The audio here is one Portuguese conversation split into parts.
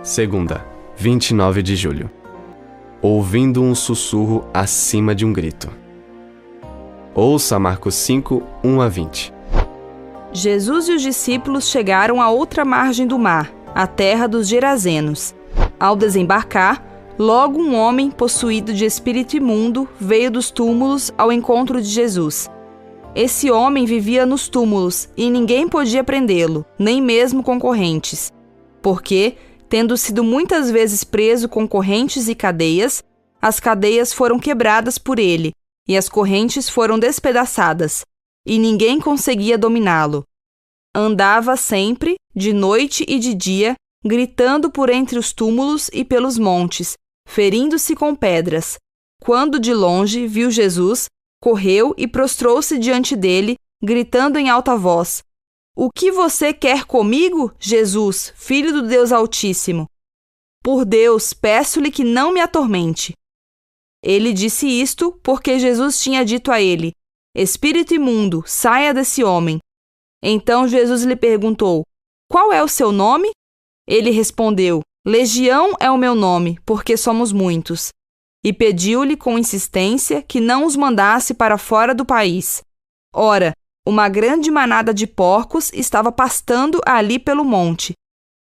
Segunda, 29 de julho. Ouvindo um sussurro acima de um grito. Ouça Marcos 5, 1 a 20. Jesus e os discípulos chegaram à outra margem do mar, a terra dos Gerazenos. Ao desembarcar, logo um homem possuído de espírito imundo veio dos túmulos ao encontro de Jesus. Esse homem vivia nos túmulos e ninguém podia prendê-lo, nem mesmo com correntes, porque, tendo sido muitas vezes preso com correntes e cadeias, as cadeias foram quebradas por ele e as correntes foram despedaçadas, e ninguém conseguia dominá-lo. Andava sempre, de noite e de dia, gritando por entre os túmulos e pelos montes, ferindo-se com pedras. Quando de longe viu Jesus, correu e prostrou-se diante dele, gritando em alta voz: "O que você quer comigo, Jesus, Filho do Deus Altíssimo? Por Deus, peço-lhe que não me atormente." Ele disse isto porque Jesus tinha dito a ele: "Espírito imundo, saia desse homem." Então Jesus lhe perguntou: "Qual é o seu nome?" Ele respondeu: "Legião é o meu nome, porque somos muitos." E pediu-lhe com insistência que não os mandasse para fora do país. Ora, uma grande manada de porcos estava pastando ali pelo monte.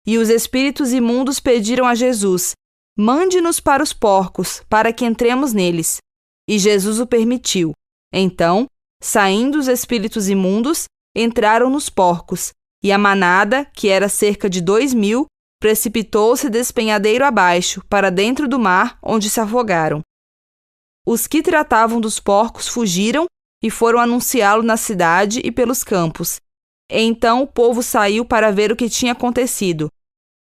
E os espíritos imundos pediram a Jesus: "Mande-nos para os porcos, para que entremos neles." E Jesus o permitiu. Então, saindo os espíritos imundos, entraram nos porcos, e a manada, que era cerca de 2.000, precipitou-se despenhadeiro abaixo, para dentro do mar, onde se afogaram. Os que tratavam dos porcos fugiram e foram anunciá-lo na cidade e pelos campos. Então o povo saiu para ver o que tinha acontecido.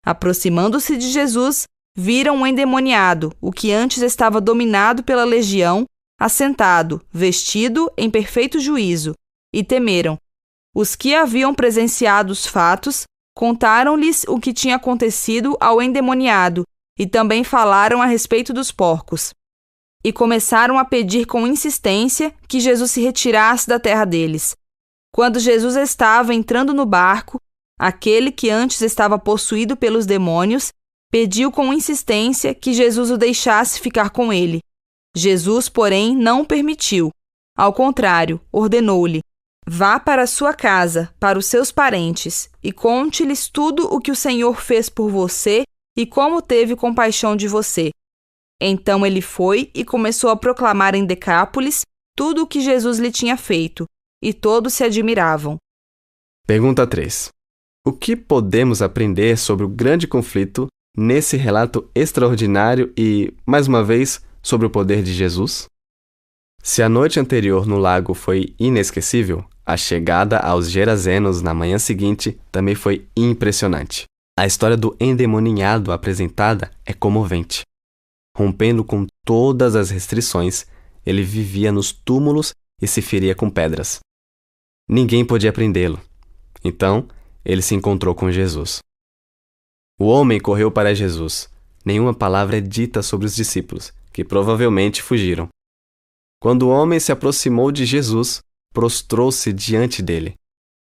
Aproximando-se de Jesus, viram um endemoniado, o que antes estava dominado pela legião, assentado, vestido em perfeito juízo, e temeram. Os que haviam presenciado os fatos contaram-lhes o que tinha acontecido ao endemoniado e também falaram a respeito dos porcos. E começaram a pedir com insistência que Jesus se retirasse da terra deles. Quando Jesus estava entrando no barco, aquele que antes estava possuído pelos demônios pediu com insistência que Jesus o deixasse ficar com ele. Jesus, porém, não permitiu. Ao contrário, ordenou-lhe: "Vá para a sua casa, para os seus parentes, e conte-lhes tudo o que o Senhor fez por você e como teve compaixão de você." Então ele foi e começou a proclamar em Decápolis tudo o que Jesus lhe tinha feito, e todos se admiravam. Pergunta 3. O que podemos aprender sobre o grande conflito nesse relato extraordinário e, mais uma vez, sobre o poder de Jesus? Se a noite anterior no lago foi inesquecível, a chegada aos Gerazenos na manhã seguinte também foi impressionante. A história do endemoniado apresentada é comovente. Rompendo com todas as restrições, ele vivia nos túmulos e se feria com pedras. Ninguém podia prendê-lo. Então, ele se encontrou com Jesus. O homem correu para Jesus. Nenhuma palavra é dita sobre os discípulos, que provavelmente fugiram. Quando o homem se aproximou de Jesus, prostrou-se diante dele.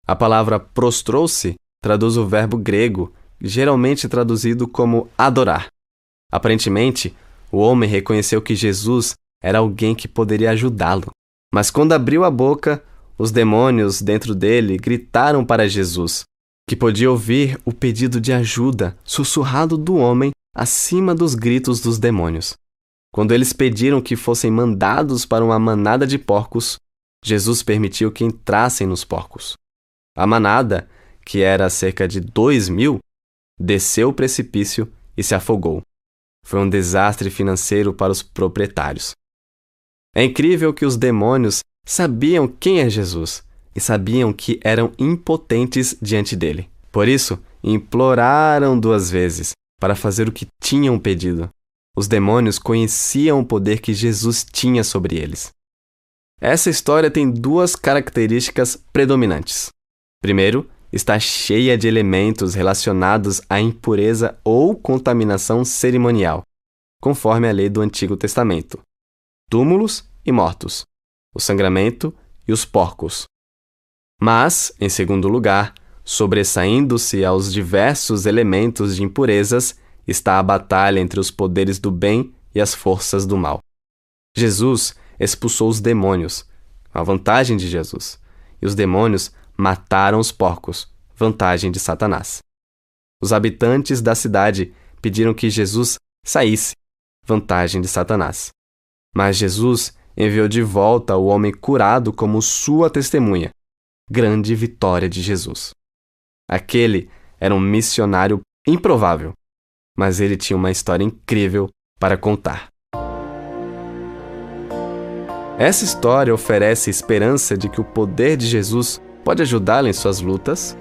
A palavra prostrou-se traduz o verbo grego, geralmente traduzido como adorar. Aparentemente, o homem reconheceu que Jesus era alguém que poderia ajudá-lo. Mas quando abriu a boca, os demônios dentro dele gritaram para Jesus, que podia ouvir o pedido de ajuda sussurrado do homem acima dos gritos dos demônios. Quando eles pediram que fossem mandados para uma manada de porcos, Jesus permitiu que entrassem nos porcos. A manada, que era cerca de 2.000, desceu o precipício e se afogou. Foi um desastre financeiro para os proprietários. É incrível que os demônios sabiam quem é Jesus e sabiam que eram impotentes diante dele. Por isso, imploraram 2 vezes para fazer o que tinham pedido. Os demônios conheciam o poder que Jesus tinha sobre eles. Essa história tem 2 características predominantes. Primeiro, está cheia de elementos relacionados à impureza ou contaminação cerimonial, conforme a lei do Antigo Testamento: túmulos e mortos, o sangramento e os porcos. Mas, em segundo lugar, sobressaindo-se aos diversos elementos de impurezas, está a batalha entre os poderes do bem e as forças do mal. Jesus expulsou os demônios, a vantagem de Jesus, e os demônios mataram os porcos, vantagem de Satanás. Os habitantes da cidade pediram que Jesus saísse, vantagem de Satanás. Mas Jesus enviou de volta o homem curado como sua testemunha, grande vitória de Jesus. Aquele era um missionário improvável, mas ele tinha uma história incrível para contar. Essa história oferece esperança de que o poder de Jesus pode ajudá-lo em suas lutas